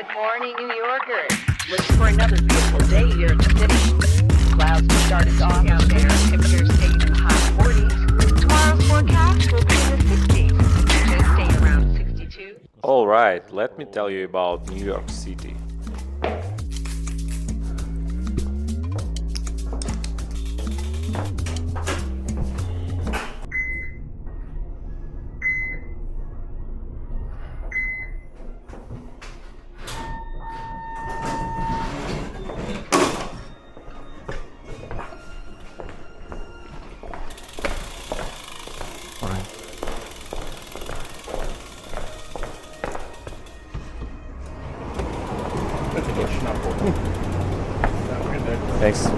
Good morning, New Yorkers. Looking for another beautiful day here in the city. Clouds will start to thaw out there. Temperatures stay in the high 40s. Tomorrow's forecast will be in the 60s. Tuesday stay around 62. Alright, let me tell you about New York City. Thanks.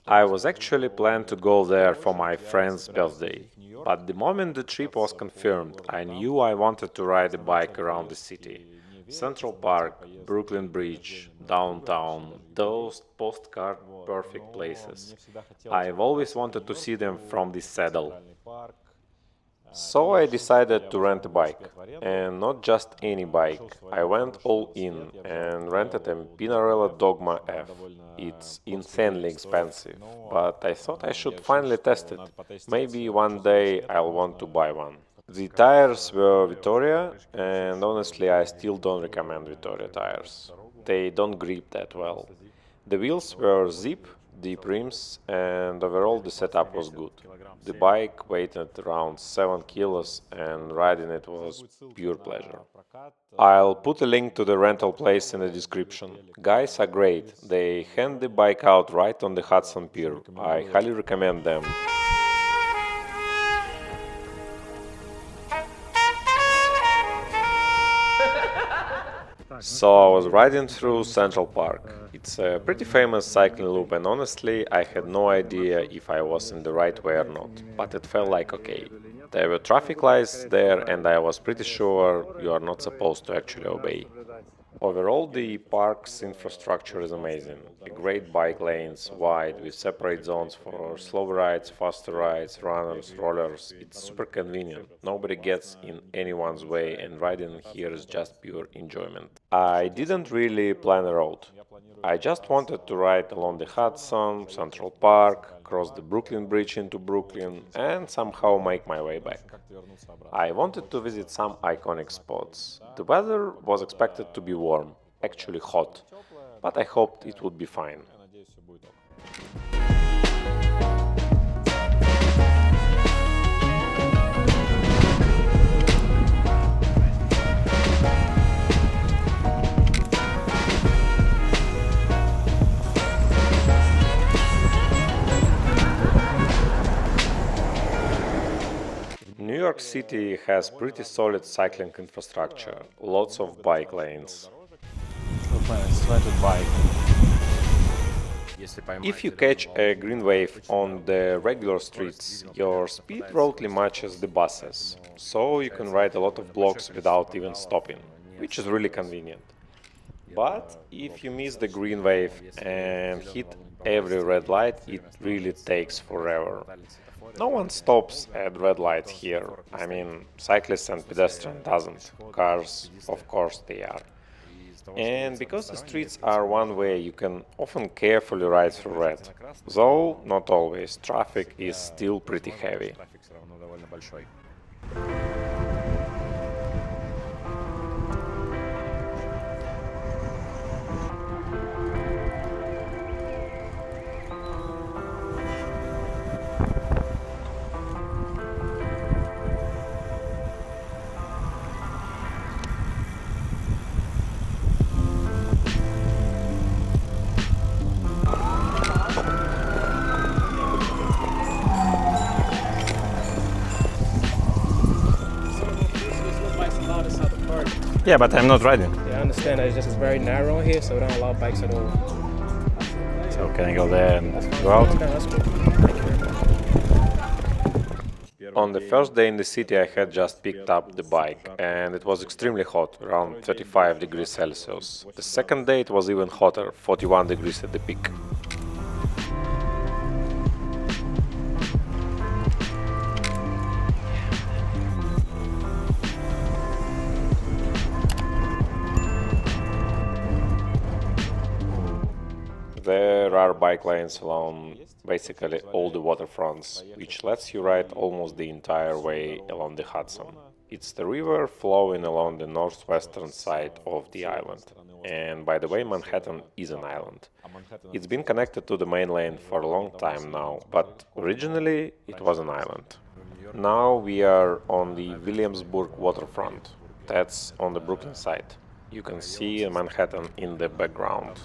I was actually planned to go there for my friend's birthday, but the moment the trip was confirmed, I knew I wanted to ride a bike around the city. Central Park, Brooklyn Bridge, downtown, those postcard perfect places. I've always wanted to see them from the saddle. So I decided to rent a bike, and not just any bike. I went all in and rented a Pinarello Dogma F. It's insanely expensive, but I thought I should finally test it. Maybe one day I'll want to buy one. The tires were Vittoria, and honestly I still don't recommend Vittoria tires. They don't grip that well. The wheels were zip, deep rims, and overall the setup was good. The bike weighed around 7 kilos and riding it was pure pleasure. I'll put a link to the rental place in the description. Guys are great, they hand the bike out right on the Hudson Pier. I highly recommend them. So I was riding through Central Park. It's a pretty famous cycling loop and honestly I had no idea if I was in the right way or not, but it felt like okay. There were traffic lights there and I was pretty sure you are not supposed to actually obey. Overall, the park's infrastructure is amazing. A great bike lanes, wide, with separate zones for slow rides, faster rides, runners, rollers. It's super convenient. Nobody gets in anyone's way, and riding here is just pure enjoyment. I didn't really plan a route. I just wanted to ride along the Hudson, Central Park, cross the Brooklyn Bridge into Brooklyn, and somehow make my way back. I wanted to visit some iconic spots. The weather was expected to be warm, actually hot, but I hoped it would be fine. New York City has pretty solid cycling infrastructure, lots of bike lanes. If you catch a green wave on the regular streets, your speed broadly matches the buses, so you can ride a lot of blocks without even stopping, which is really convenient. But if you miss the green wave and hit every red light, it really takes forever. No one stops at red lights here. I mean, cyclists and pedestrians doesn't. Cars, of course, they are. And because the streets are one way, you can often carefully ride through red. Though not always, traffic is still pretty heavy. Yeah, but I'm not riding. Yeah, I understand that it's very narrow in here, so we don't allow bikes at all. So can I go there and That's fine. go out? Okay, that's cool. Thank you very much. On the first day in the city, I had just picked up the bike, and it was extremely hot, around 35 degrees Celsius. The second day, it was even hotter, 41 degrees at the peak. There are bike lanes along basically all the waterfronts, which lets you ride almost the entire way along the Hudson. It's the river flowing along the northwestern side of the island. And by the way, Manhattan is an island. It's been connected to the mainland for a long time now, but originally it was an island. Now we are on the Williamsburg waterfront. That's on the Brooklyn side. You can see Manhattan in the background.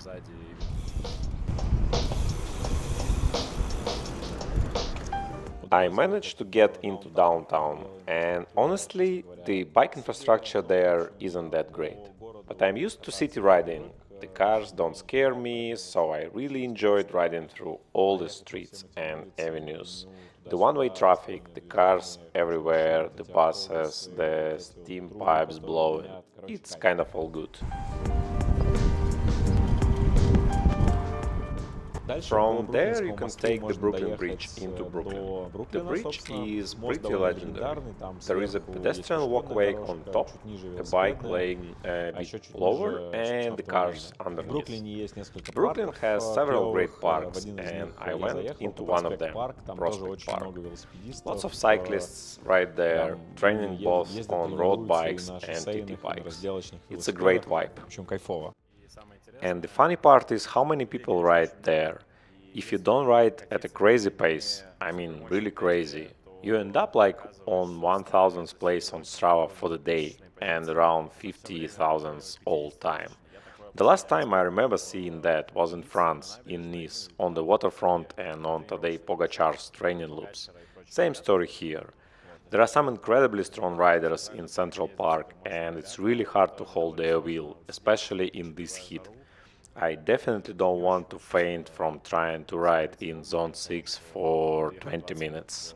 I managed to get into downtown, and honestly, the bike infrastructure there isn't that great. But I'm used to city riding. The cars don't scare me, so I really enjoyed riding through all the streets and avenues. The one-way traffic, the cars everywhere, the buses, the steam pipes blowing. It's kind of all good. From there, you can take the Brooklyn Bridge into Brooklyn. The bridge is pretty legendary. There is a pedestrian walkway on top, a bike lane a bit lower, and the cars underneath. Brooklyn has several great parks, and I went into one of them, Prospect Park. Lots of cyclists ride there, training both on road bikes and TT bikes. It's a great vibe. And the funny part is how many people ride there. If you don't ride at a crazy pace, I mean really crazy, you end up like on 1000th place on Strava for the day and around 50,000th all time. The last time I remember seeing that was in France, in Nice, on the waterfront and on Tadej Pogacar's training loops. Same story here. There are some incredibly strong riders in Central Park, and it's really hard to hold their wheel, especially in this heat. I definitely don't want to faint from trying to ride in Zone 6 for 20 minutes.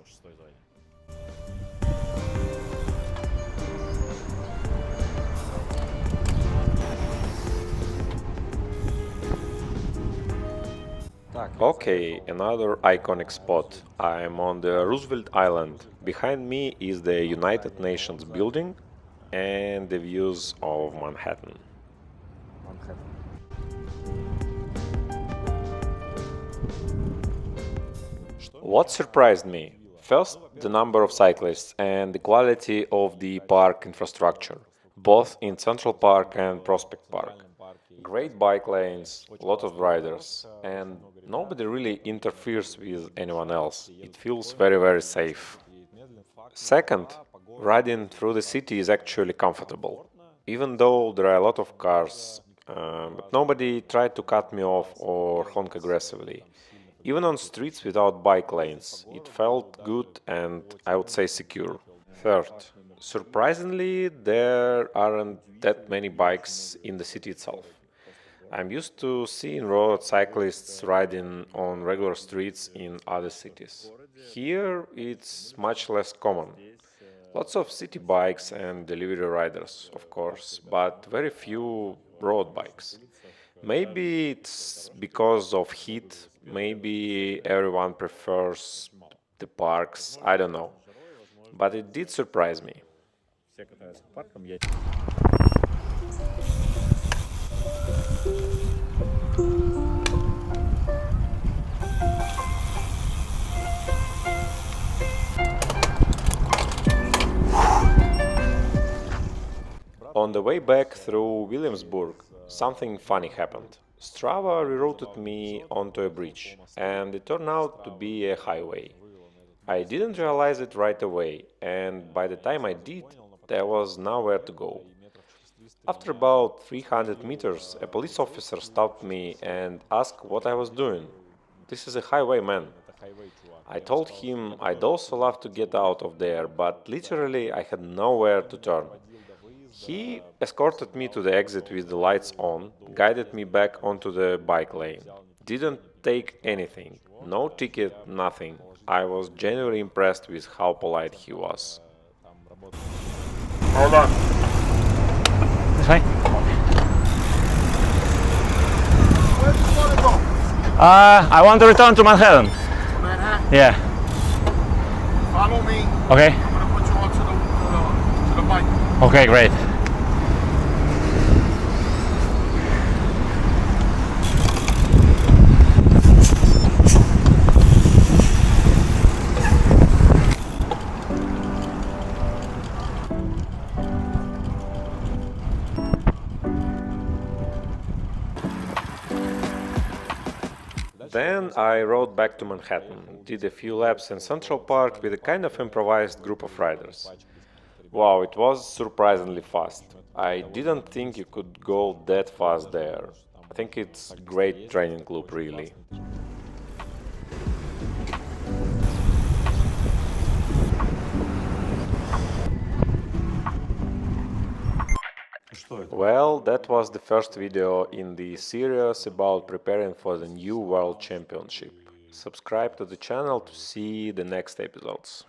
Okay, another iconic spot. I'm on the Roosevelt Island. Behind me is the United Nations building and the views of Manhattan. What surprised me? First, the number of cyclists and the quality of the park infrastructure, both in Central Park and Prospect Park. Great bike lanes, a lot of riders, and nobody really interferes with anyone else. It feels very, very safe. Second, riding through the city is actually comfortable. Even though there are a lot of cars, but nobody tried to cut me off or honk aggressively. Even on streets without bike lanes, it felt good and I would say secure. Third, surprisingly, there aren't that many bikes in the city itself. I'm used to seeing road cyclists riding on regular streets in other cities. Here, it's much less common. Lots of city bikes and delivery riders, of course, but very few road bikes. Maybe it's because of heat, maybe everyone prefers the parks, I don't know. But it did surprise me. On the way back through Williamsburg, something funny happened. Strava rerouted me onto a bridge, and it turned out to be a highway. I didn't realize it right away, and by the time I did, there was nowhere to go. After about 300 meters, a police officer stopped me and asked what I was doing. This is a highway, man. I told him I'd also love to get out of there, but literally I had nowhere to turn. He escorted me to the exit with the lights on, guided me back onto the bike lane. Didn't take anything, no ticket, nothing. I was genuinely impressed with how polite he was. Hold on. It's fine. Where do you want to go? I want to return to Manhattan. Manhattan. Yeah. Follow me. Okay. I'm gonna put you onto the bike. Okay, great. Then I rode back to Manhattan, did a few laps in Central Park with a kind of improvised group of riders. Wow, it was surprisingly fast. I didn't think you could go that fast there. I think it's great training loop, really. Well, that was the first video in the series about preparing for the new World Championship. Subscribe to the channel to see the next episodes.